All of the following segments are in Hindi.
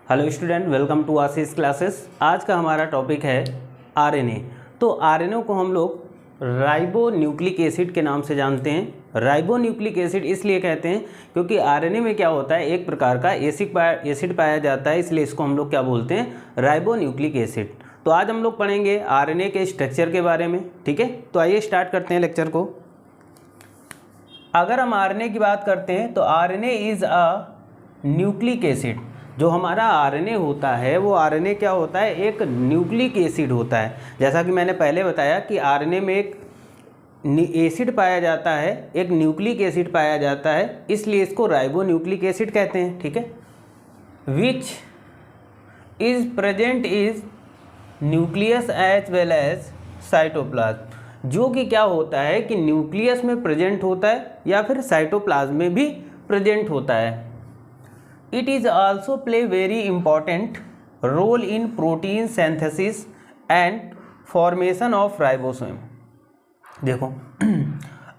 Hello student, welcome to Ashish classes. आज का हमारा टॉपिक है आरएनए। तो आरएनए को हम लोग राइबो न्यूक्लिक एसिड के नाम से जानते हैं। राइबो न्यूक्लिक एसिड इसलिए कहते हैं क्योंकि आरएनए में क्या होता है, एक प्रकार का एसिड पाया जाता है, इसलिए इसको हम लोग क्या बोलते हैं, राइबो न्यूक्लिक एसिड। तो आज हम लोग पढ़ेंगे आरएनए के स्ट्रक्चर के बारे में। ठीक है, तो आइए स्टार्ट करते हैं लेक्चर को। अगर हम आरएनए की बात करते हैं तो RNA is a nucleic acid. जो हमारा आरएनए होता है वो आरएनए क्या होता है, एक न्यूक्लिक एसिड होता है। जैसा कि मैंने पहले बताया कि आरएनए में एक एसिड पाया जाता है, एक न्यूक्लिक एसिड पाया जाता है, इसलिए इसको राइबो न्यूक्लिक एसिड कहते हैं। ठीक है, which is present is nucleus as well as cytoplasm. जो कि क्या होता है कि न्यूक्लियस में प्रेजेंट होता है या फिर साइटोप्लाज्म में भी प्रेजेंट होता है। It is also play very important role in protein synthesis and formation of ribosome। देखो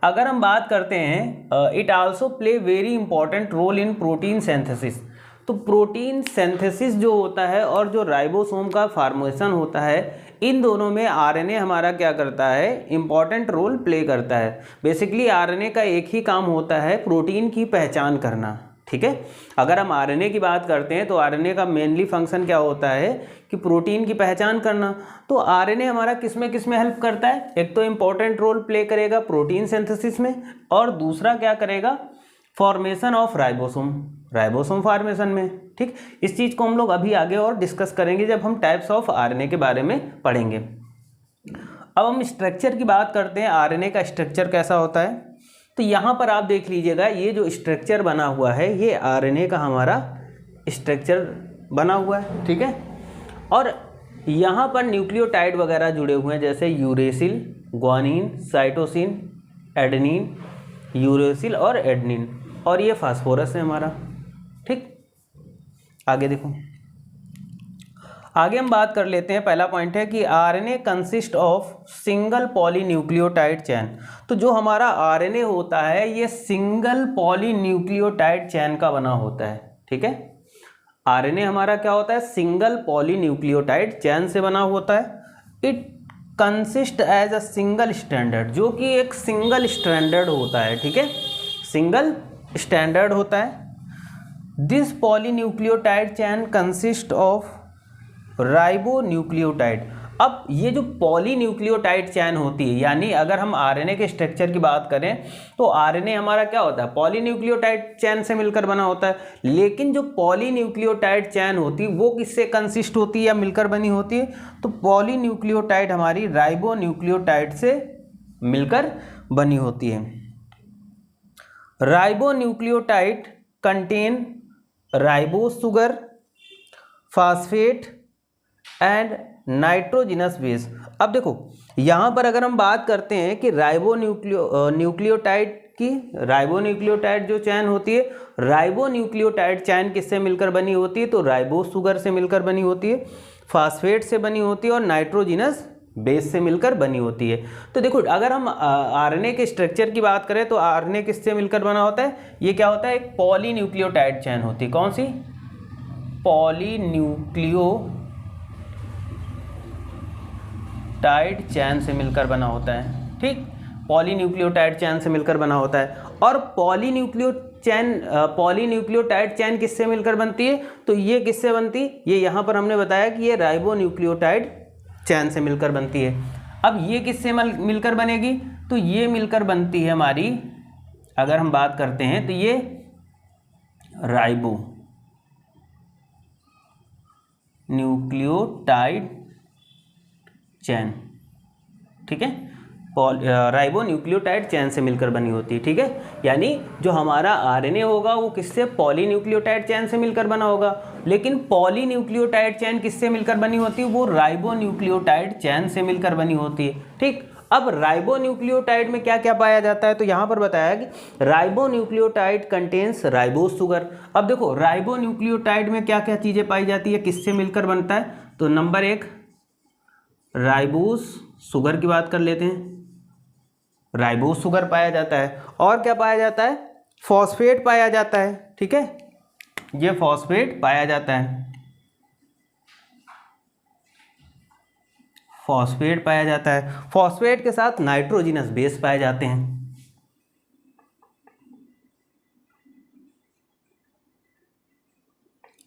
अगर हम बात करते हैं it also play very important role in protein synthesis. तो प्रोटीन सिंथेसिस जो होता है और जो राइबोसोम का फॉर्मेशन होता है, इन दोनों में आरएनए हमारा क्या करता है, इंपॉर्टेंट रोल प्ले करता है। बेसिकली आरएनए का एक ही काम होता है, प्रोटीन की पहचान करना। ठीक है, अगर हम आरएनए की बात करते हैं तो आरएनए का मेनली फंक्शन क्या होता है कि प्रोटीन की पहचान करना। तो आरएनए हमारा किस में हेल्प करता है, एक तो इम्पोर्टेंट रोल प्ले करेगा प्रोटीन सिंथेसिस में, और दूसरा क्या करेगा, फॉर्मेशन ऑफ राइबोसोम फॉर्मेशन में। ठीक, इस चीज़ को हम लोग अभी आगे और डिस्कस करेंगे जब हम टाइप्स ऑफ आरएनए के बारे में पढ़ेंगे। अब हम स्ट्रक्चर की बात करते हैं, आरएनए का स्ट्रक्चर कैसा होता है। तो यहाँ पर आप देख लीजिएगा, ये जो स्ट्रक्चर बना हुआ है ये आरएनए का हमारा स्ट्रक्चर बना हुआ है। ठीक है, और यहाँ पर न्यूक्लियोटाइड वगैरह जुड़े हुए हैं, जैसे uracil, guanine, cytosine, adenine, uracil और एडेनिन, और ये फास्फोरस है हमारा। ठीक, आगे देखो, आगे हम बात कर लेते हैं। पहला पॉइंट है कि RNA consist of single polynucleotide chain. तो जो हमारा आरएनए होता है ये सिंगल पॉलीन्यूक्लियोटाइड चेन का बना होता है। ठीक है, आरएनए हमारा क्या होता है, सिंगल पॉलीन्यूक्लियोटाइड चेन से बना होता है। It consist as a single standard, जो कि एक सिंगल स्टैंडर्ड होता है। ठीक है, सिंगल स्टैंडर्ड होता है। This polynucleotide chain consist of ribo nucleotide. अब ये जो पॉलीन्यूक्लियोटाइड चैन होती है, यानी अगर हम आरएनए के स्ट्रक्चर की बात करें तो आरएनए हमारा क्या होता है, पॉलीन्यूक्लियोटाइड चैन से मिलकर बना होता है। लेकिन जो पॉलीन्यूक्लियोटाइड चैन होती है वो किससे कंसिस्ट होती है या मिलकर बनी होती है, तो पॉलीन्यूक्लियोटाइड हमारी राइबो न्यूक्लियोटाइड से मिलकर बनी होती है। Ribo nucleotide contain ribose sugar, phosphate and nitrogenous base. अब देखो यहाँ पर अगर हम बात करते हैं कि राइबो न्यूक्लियोटाइड जो चैन होती है, राइबो न्यूक्लियोटाइड चैन किससे मिलकर बनी होती है, तो राइबोस शुगर से मिलकर बनी होती है, फास्फेट से बनी होती है और नाइट्रोजिनस बेस से मिलकर बनी होती है। तो देखो अगर हम आरएनए के स्ट्रक्चर की बात करें तो आरएनए किससे मिलकर बना होता है, ये क्या होता है, एक पॉलीन्यूक्लियोटाइड चैन होती है। कौन सी, पॉलीन्यूक्लियोटाइड चैन से मिलकर बना होता है। ठीक, पॉलीन्यूक्लियोटाइड चैन से मिलकर बना होता है। और पॉलीन्यूक्लियोटाइड चैन किससे मिलकर बनती है, तो ये किससे बनती है, ये यहाँ पर हमने बताया कि ये राइबो न्यूक्लियोटाइड चैन से मिलकर बनती है। अब ये किससे मिलकर बनेगी, तो ये मिलकर बनती है हमारी, अगर हम बात करते हैं तो ये राइबो न्यूक्लियोटाइड चैन। ठीक है, राइबो न्यूक्लियोटाइड चैन से मिलकर बनी होती है। ठीक है, यानी जो हमारा आरएनए होगा वो किससे, पॉलीन्यूक्लियोटाइड चैन से मिलकर बना होगा। लेकिन पॉलीन्यूक्लियोटाइड चैन किससे मिलकर बनी होती है, वो राइबो न्यूक्लियोटाइड चैन से मिलकर बनी होती है। ठीक, अब राइबो न्यूक्लियोटाइड में क्या क्या पाया जाता है, तो यहाँ पर बताया कि ribo nucleotide contains ribose sugar. अब देखो राइबो न्यूक्लियोटाइड में क्या क्या चीज़ें पाई जाती है, किससे मिलकर बनता है, तो नंबर 1 राइबोस शुगर की बात कर लेते हैं, राइबोस शुगर पाया जाता है। और क्या पाया जाता है, फॉस्फेट पाया जाता है। ठीक है, ये फॉस्फेट पाया जाता है। फॉस्फेट पाया जाता है। फॉस्फेट के साथ नाइट्रोजिनस बेस पाए जाते हैं।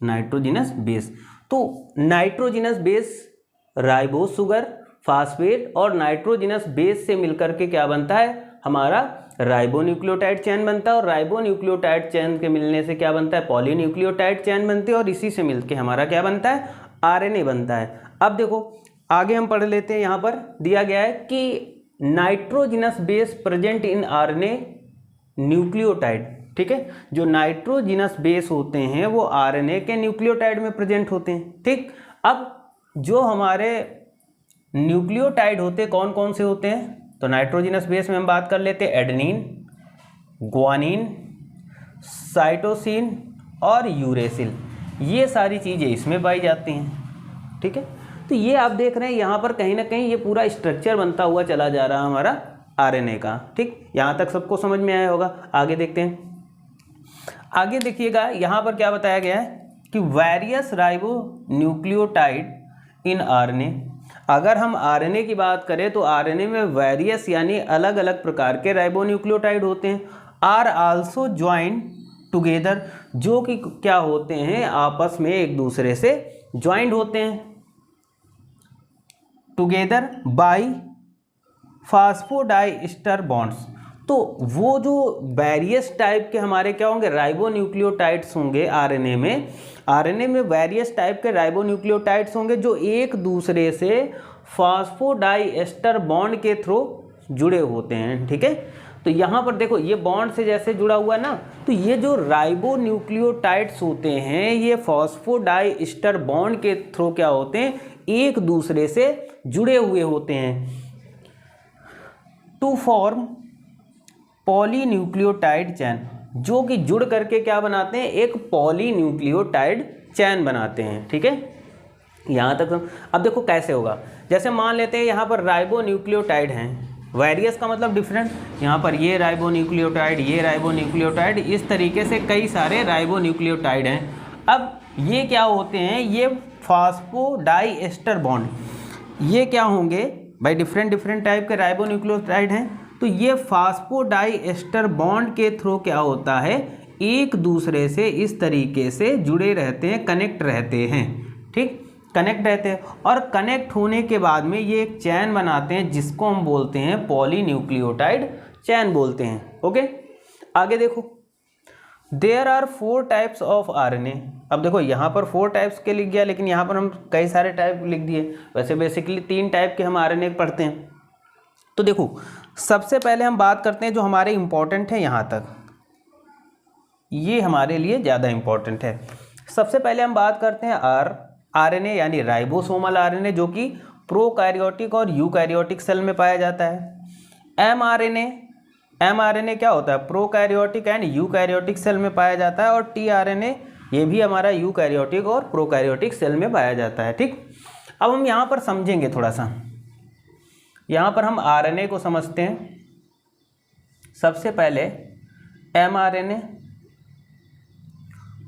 नाइट्रोजिनस बेस, तो nitrogenous base ribose sugar, phosphate और नाइट्रोजिनस बेस से मिलकर के क्या बनता है, हमारा राइबोन्यूक्लियोटाइड चेन बनता है। और राइबोन्यूक्लियोटाइड चेन के मिलने से क्या बनता है, पॉलीन्यूक्लियोटाइड चेन बनती है। और इसी से मिलके हमारा क्या बनता है, आरएनए बनता है। अब देखो आगे हम पढ़ लेते हैं। यहाँ पर दिया गया है कि nitrogenous base present in RNA nucleotide, ठीक है। जो नाइट्रोजिनस बेस होते हैं वो आरएनए के न्यूक्लियोटाइड में प्रेजेंट होते हैं, ठीक। अब जो हमारे न्यूक्लियोटाइड होते हैं कौन कौन से होते हैं, तो नाइट्रोजिनस बेस में हम बात कर लेते हैं एडेनिन, ग्वानिन, साइटोसिन और यूरेसिल। ये सारी चीज़ें इसमें पाई जाती हैं, ठीक है। तो ये आप देख रहे हैं यहाँ पर कहीं ना कहीं ये पूरा स्ट्रक्चर बनता हुआ चला जा रहा है हमारा आरएनए का, ठीक। यहाँ तक सबको समझ में आया होगा। आगे देखते हैं। आगे देखिएगा यहाँ पर क्या बताया गया है कि various ribo nucleotide in RNA. अगर हम आरएनए की बात करें तो आरएनए में वेरियस यानी अलग अलग प्रकार के राइबोन्यूक्लियोटाइड होते हैं। आर आल्सो ज्वाइंट टुगेदर, जो कि क्या होते हैं, आपस में एक दूसरे से ज्वाइंट होते हैं टुगेदर बाय फास्फोडाइस्टर बॉन्ड्स। तो वो जो वेरियस टाइप के हमारे क्या होंगे, राइबोन्यूक्लियोटाइड्स होंगे आरएनए में। आरएनए में वेरियस टाइप के राइबोन्यूक्लियोटाइड्स होंगे जो एक दूसरे से फास्फोडाइस्टर बॉन्ड के थ्रू जुड़े होते हैं, ठीक है। तो यहाँ पर देखो ये बॉन्ड से जैसे जुड़ा हुआ है ना, तो ये जो राइबोन्यूक्लियोटाइड्स होते हैं ये फास्फोडाइस्टर बॉन्ड के थ्रू क्या होते हैं, एक दूसरे से जुड़े हुए होते हैं टू फॉर्म पॉलीन्यूक्लियोटाइड चैन, जो कि जुड़ करके क्या बनाते हैं, एक पॉलीन्यूक्लियोटाइड चैन बनाते हैं, ठीक है। यहाँ तक अब देखो कैसे होगा। जैसे मान लेते हैं यहाँ पर राइबोन्यूक्लियोटाइड हैं, वेरियस का मतलब डिफरेंट, यहाँ पर ये राइबोन्यूक्लियोटाइड, ये राइबोन्यूक्लियोटाइड, इस तरीके से कई सारे राइबोन्यूक्लियोटाइड हैं। अब ये क्या होते हैं, ये फास्फोडाइस्टर बॉन्ड, ये क्या होंगे भाई, डिफरेंट डिफरेंट टाइप के राइबोन्यूक्लियोटाइड हैं। तो ये फास्फोडाइस्टर बॉन्ड के थ्रू क्या होता है, एक दूसरे से इस तरीके से जुड़े रहते हैं, कनेक्ट रहते हैं, ठीक, कनेक्ट रहते हैं। और कनेक्ट होने के बाद में ये एक चैन बनाते हैं जिसको हम बोलते हैं पॉलीन्यूक्लियोटाइड चैन बोलते हैं, ओके। आगे देखो, there are 4 types of RNA. अब देखो यहाँ पर 4 टाइप्स के लिख गया, लेकिन यहाँ पर हम कई सारे टाइप लिख दिए। वैसे बेसिकली 3 टाइप के हम आरएनए पढ़ते हैं। तो देखो सबसे पहले हम बात करते हैं जो हमारे इम्पोर्टेंट है, यहाँ तक ये हमारे लिए ज़्यादा इम्पोर्टेंट है। सबसे पहले हम बात करते हैं आरएनए यानी राइबोसोमल आरएनए, जो कि प्रोकैरियोटिक और यूकैरियोटिक सेल में पाया जाता है। एमआरएनए क्या होता है, प्रोकैरियोटिक एंड यूकैरियोटिक सेल में पाया जाता है। और टीआरएनए ये भी हमारा यूकैरियोटिक और प्रोकैरियोटिक सेल में पाया जाता है, ठीक। अब हम यहाँ पर समझेंगे थोड़ा सा, यहाँ पर हम आरएनए को समझते हैं। सबसे पहले एमआरएनए,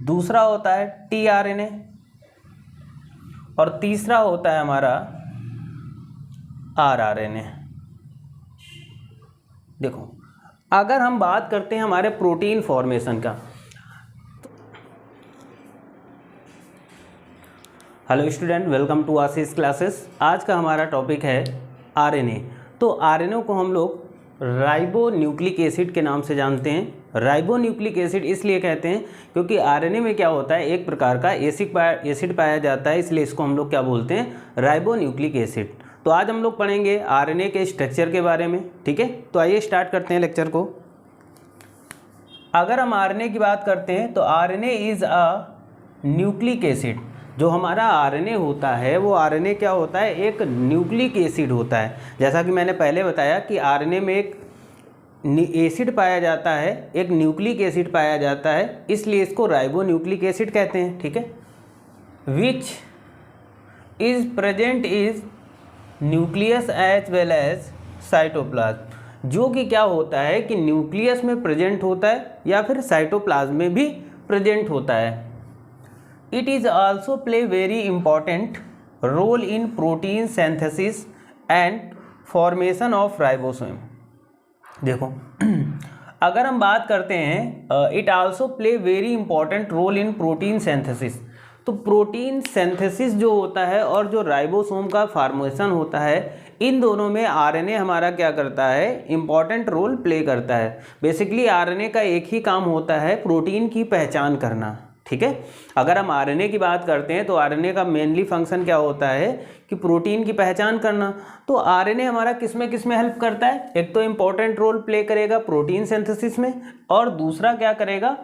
दूसरा होता है टीआरएनए और तीसरा होता है हमारा आरआरएनए। देखो अगर हम बात करते हैं हमारे प्रोटीन फॉर्मेशन का, hello student, welcome to Ashish classes. आज का हमारा टॉपिक है आरएनए। तो आरएनए को हम लोग राइबोन्यूक्लिक एसिड के नाम से जानते हैं। राइबोन्यूक्लिक एसिड इसलिए कहते हैं क्योंकि आरएनए में क्या होता है, एक प्रकार का एसिड पाया जाता है, इसलिए इसको हम लोग क्या बोलते हैं, राइबोन्यूक्लिक एसिड। तो आज हम लोग पढ़ेंगे आरएनए के स्ट्रक्चर के बारे में, ठीक है। तो आइए स्टार्ट करते हैं लेक्चर को। अगर हम आरएनए की बात करते हैं तो RNA is a nucleic acid. जो हमारा आरएनए होता है वो आरएनए क्या होता है, एक न्यूक्लिक एसिड होता है। जैसा कि मैंने पहले बताया कि आरएनए में एक एसिड पाया जाता है, एक न्यूक्लिक एसिड पाया जाता है, इसलिए इसको राइबोन्यूक्लिक एसिड कहते हैं, ठीक है। Which is present is nucleus as well as cytoplasm, जो कि क्या होता है कि न्यूक्लियस में प्रेजेंट होता है या फिर साइटोप्लाज्म में भी प्रेजेंट होता है। It is also play very important role in protein synthesis and formation of ribosome. देखो अगर हम बात करते हैं it also play very important role in protein synthesis. तो प्रोटीन सिंथेसिस जो होता है और जो राइबोसोम का फॉर्मेशन होता है, इन दोनों में आरएनए हमारा क्या करता है, इंपॉर्टेंट रोल प्ले करता है। बेसिकली आरएनए का एक ही काम होता है, प्रोटीन की पहचान करना। ठीक है, अगर हम आरएनए की बात करते हैं तो आरएनए का मेनली फंक्शन क्या होता है कि प्रोटीन की पहचान करना। तो आरएनए हमारा किस में हेल्प करता है, एक तो इंपॉर्टेंट रोल प्ले करेगा प्रोटीन सिंथेसिस में, और दूसरा क्या करेगा,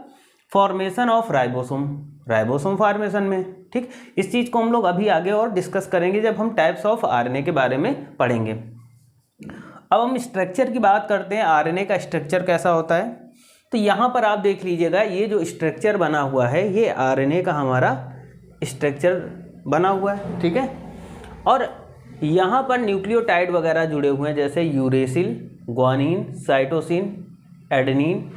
फॉर्मेशन ऑफ राइबोसोम फॉर्मेशन में। ठीक, इस चीज़ को हम लोग अभी आगे और डिस्कस करेंगे जब हम टाइप्स ऑफ आरएनए के बारे में पढ़ेंगे। अब हम स्ट्रक्चर की बात करते हैं, आरएनए का स्ट्रक्चर कैसा होता है। तो यहाँ पर आप देख लीजिएगा, ये जो स्ट्रक्चर बना हुआ है ये आरएनए का हमारा स्ट्रक्चर बना हुआ है। ठीक है, और यहाँ पर न्यूक्लियोटाइड वगैरह जुड़े हुए हैं, जैसे uracil, guanine, cytosine, adenine,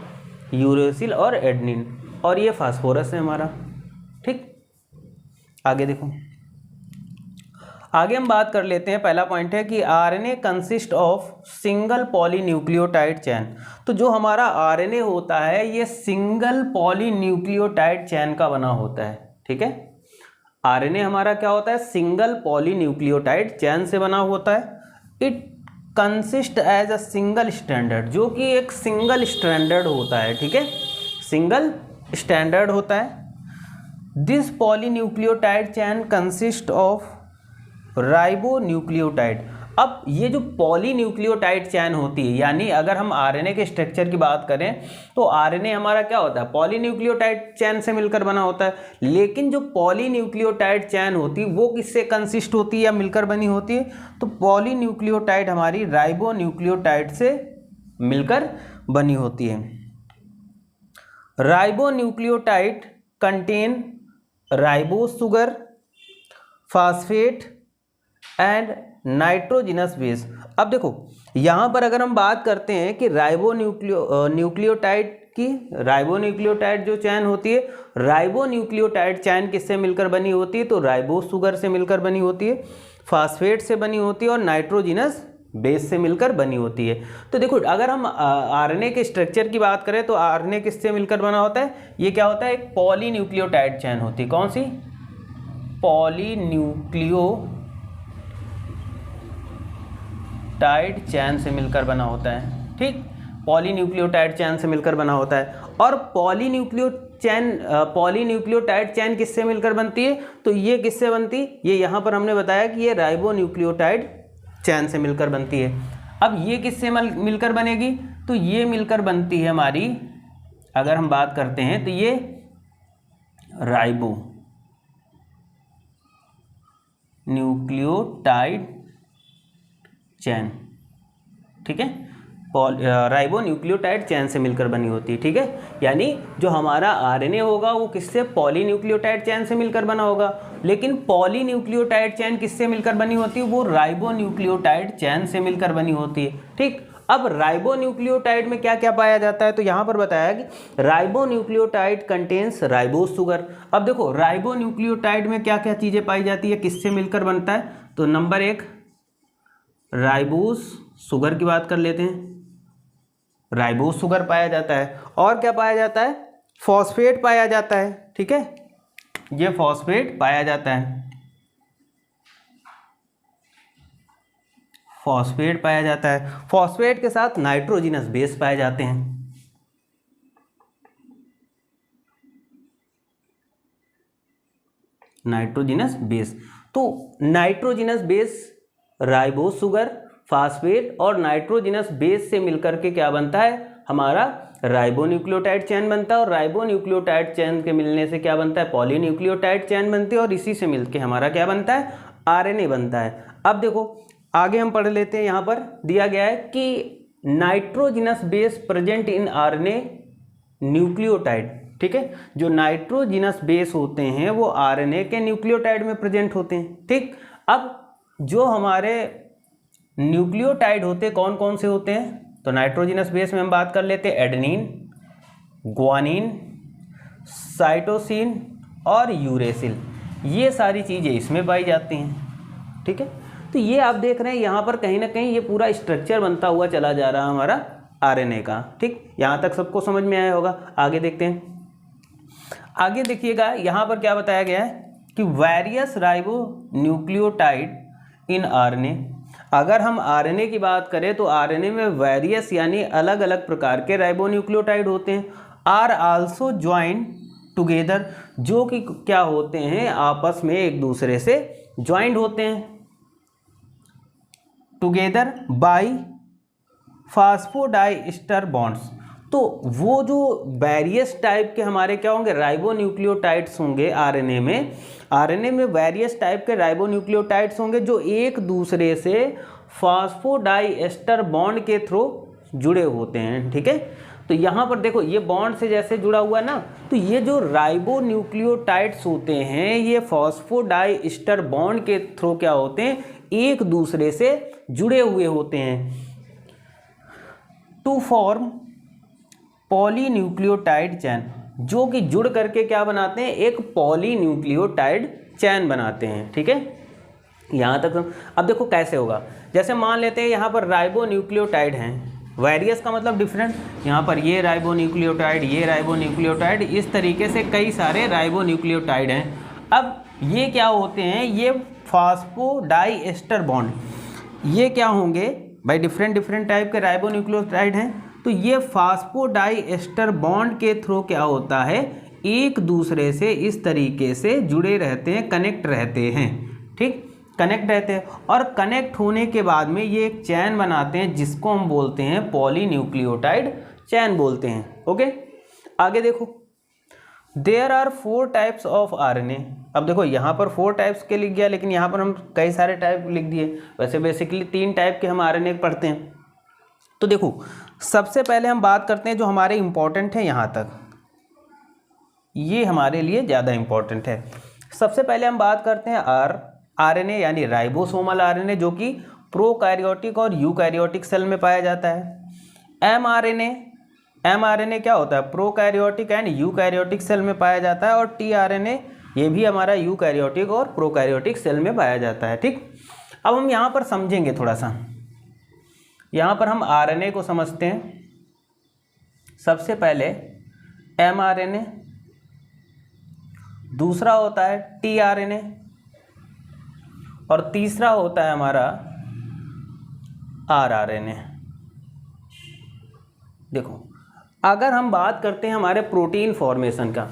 uracil और एडेनिन, और ये फास्फोरस है हमारा। ठीक, आगे देखो, आगे हम बात कर लेते हैं। पहला पॉइंट है कि RNA consist of single polynucleotide chain. तो जो हमारा आरएनए होता है ये सिंगल पॉलीन्यूक्लियोटाइड चेन का बना होता है। ठीक है, आरएनए हमारा क्या होता है, सिंगल पॉलीन्यूक्लियोटाइड चेन से बना होता है। It consist as a single standard, जो कि एक सिंगल स्ट्रैंडर्ड होता है। ठीक है, सिंगल स्टैंडर्ड होता है। This polynucleotide chain consist of ribonucleotide. अब ये जो पॉलीन्यूक्लियोटाइड चेन होती है, यानी अगर हम आरएनए के स्ट्रक्चर की बात करें तो आरएनए हमारा क्या होता है, पॉलीन्यूक्लियोटाइड चेन से मिलकर बना होता है। लेकिन जो पॉलीन्यूक्लियोटाइड चेन होती है वो किससे कंसिस्ट होती है या मिलकर बनी होती है, तो पॉलीन्यूक्लियोटाइड हमारी राइबोन्यूक्लियोटाइड से मिलकर बनी होती है। Ribonucleotide contain ribose sugar, phosphate and nitrogenous base. अब देखो यहाँ पर अगर हम बात करते हैं कि राइबोन्यूक्लियोटाइड जो चैन होती है, राइबोन्यूक्लियोटाइड चैन किससे मिलकर बनी होती है, तो राइबोस सुगर से मिलकर बनी होती है, फास्फेट से बनी होती है और नाइट्रोजिनस बेस से मिलकर बनी होती है। तो देखो अगर हम आरएनए के स्ट्रक्चर की बात करें तो आरएनए किससे मिलकर बना होता है, ये क्या होता है, एक पॉलीन्यूक्लियोटाइड चैन होती है। कौन सी, पॉलीन्यूक्लियोटाइड चैन से मिलकर बना होता है। ठीक, पॉलीन्यूक्लियोटाइड चैन से मिलकर बना होता है। और पॉलीन्यूक्लियोटाइड चैन किससे मिलकर बनती है, तो ये किससे बनती है, ये यहाँ पर हमने बताया कि ये राइबोन्यूक्लियोटाइड चैन से मिलकर बनती है। अब ये किससे मिलकर बनेगी, तो ये मिलकर बनती है हमारी, अगर हम बात करते हैं तो ये राइबोन्यूक्लियोटाइड चैन। ठीक है, राइबोन्यूक्लियोटाइड चैन से मिलकर बनी होती है। ठीक है, यानी जो हमारा आरएनए होगा वो किससे, पॉलीन्यूक्लियोटाइड चैन से मिलकर बना होगा। लेकिन पॉलीन्यूक्लियोटाइड चैन किससे मिलकर बनी होती है, वो राइबोन्यूक्लियोटाइड चैन से मिलकर बनी होती है। ठीक, अब राइबोन्यूक्लियोटाइड में क्या क्या पाया जाता है, तो यहाँ पर बताया कि राइबोन्यूक्लियोटाइड कंटेन्स राइबोस सुगर। अब देखो राइबोन्यूक्लियोटाइड में क्या क्या चीज़ें पाई जाती है, किससे मिलकर बनता है, तो नंबर 1 राइबोस सुगर की बात कर लेते हैं, राइबोस सुगर पाया जाता है। और क्या पाया जाता है, फॉस्फेट पाया जाता है। ठीक है, ये फॉस्फेट पाया जाता है, फॉस्फेट पाया जाता है। फॉस्फेट के साथ नाइट्रोजिनस बेस पाए जाते हैं। नाइट्रोजिनस बेस, तो nitrogenous base ribose sugar, phosphate और नाइट्रोजिनस बेस से मिलकर के क्या बनता है, हमारा राइबोन्यूक्लियोटाइड चैन बनता है। और राइबोन्यूक्लियोटाइड चैन के मिलने से क्या बनता है, पॉलीन्यूक्लियोटाइड चैन बनती है, और इसी से मिलके हमारा क्या बनता है, आरएनए बनता है। अब देखो आगे हम पढ़ लेते हैं, यहाँ पर दिया गया है कि nitrogenous base present in RNA nucleotide. ठीक है, जो नाइट्रोजिनस बेस होते हैं वो आरएनए के न्यूक्लियोटाइड में प्रेजेंट होते हैं। ठीक, अब जो हमारे न्यूक्लियोटाइड होते हैं कौन कौन से होते हैं, तो नाइट्रोजिनस बेस में हम बात कर लेते हैं एडेनिन, ग्वानिन, साइटोसिन और यूरेसिल, ये सारी चीज़ें इसमें पाई जाती हैं। ठीक है, तो ये आप देख रहे हैं यहाँ पर कहीं ना कहीं ये पूरा स्ट्रक्चर बनता हुआ चला जा रहा है हमारा आरएनए का। ठीक, यहाँ तक सबको समझ में आया होगा। आगे देखते हैं। आगे देखिएगा यहाँ पर क्या बताया गया है कि various ribo nucleotide in RNA. अगर हम आरएनए की बात करें तो आरएनए में वेरियस यानी अलग अलग प्रकार के राइबो न्यूक्लियोटाइड होते हैं। आर आल्सो ज्वाइंट टुगेदर, जो कि क्या होते हैं, आपस में एक दूसरे से ज्वाइंट होते हैं टुगेदर बाय फास्फोडाइस्टर बॉन्ड्स। तो वो जो वेरियस टाइप के हमारे क्या होंगे, राइबो न्यूक्लियोटाइड्स होंगे आरएनए में वेरियस टाइप के राइबो न्यूक्लियोटाइड्स होंगे जो एक दूसरे से फास्फोडाइस्टर बॉन्ड के थ्रू जुड़े होते हैं। ठीक है, तो यहाँ पर देखो ये बॉन्ड से जैसे जुड़ा हुआ है ना, तो ये जो राइबो न्यूक्लियोटाइड्स होते हैं ये फास्फोडाइस्टर बॉन्ड के थ्रू क्या होते हैं, एक दूसरे से जुड़े हुए होते हैं टू फॉर्म पॉलीन्यूक्लियोटाइड चैन, जो कि जुड़ करके क्या बनाते हैं, एक पॉलीन्यूक्लियोटाइड चैन बनाते हैं। ठीक है, यहाँ तक। अब देखो कैसे होगा, जैसे मान लेते हैं यहाँ पर राइबो न्यूक्लियोटाइड हैं, वेरियस का मतलब डिफरेंट, यहाँ पर ये राइबो न्यूक्लियोटाइड, ये राइबो न्यूक्लियोटाइड, इस तरीके से कई सारे राइबो न्यूक्लियोटाइड हैं। अब ये क्या होते हैं, ये फास्फोडाइस्टर बॉन्ड, ये क्या होंगे भाई, डिफरेंट टाइप के राइबो न्यूक्लियोटाइड हैं। तो ये फास्फोडाइस्टर बॉन्ड के थ्रू क्या होता है, एक दूसरे से इस तरीके से जुड़े रहते हैं, कनेक्ट रहते हैं। ठीक, कनेक्ट रहते हैं और कनेक्ट होने के बाद में ये एक चैन बनाते हैं जिसको हम बोलते हैं पॉलीन्यूक्लियोटाइड चैन बोलते हैं। ओके, आगे देखो। There are 4 types of RNA. अब देखो यहाँ पर 4 टाइप्स के लिख गया, लेकिन यहाँ पर हम कई सारे टाइप लिख दिए। वैसे बेसिकली 3 टाइप के हम आरएनए पढ़ते हैं। तो देखो सबसे पहले हम बात करते हैं जो हमारे इंपॉर्टेंट है, यहाँ तक ये हमारे लिए ज़्यादा इंपॉर्टेंट है। सबसे पहले हम बात करते हैं आरएनए यानी राइबोसोमल आरएनए, जो कि प्रोकैरियोटिक और यूकैरियोटिक सेल में पाया जाता है। एमआरएनए क्या होता है, प्रोकैरियोटिक एंड यूकैरियोटिक सेल में पाया जाता है। और टीआरएनए ये भी हमारा यूकैरियोटिक और प्रोकैरियोटिक सेल में पाया जाता है। ठीक, अब हम यहाँ पर समझेंगे थोड़ा सा, यहाँ पर हम आरएनए को समझते हैं। सबसे पहले एमआरएनए, दूसरा होता है टीआरएनए और तीसरा होता है हमारा आरआरएनए। देखो अगर हम बात करते हैं हमारे प्रोटीन फॉर्मेशन का,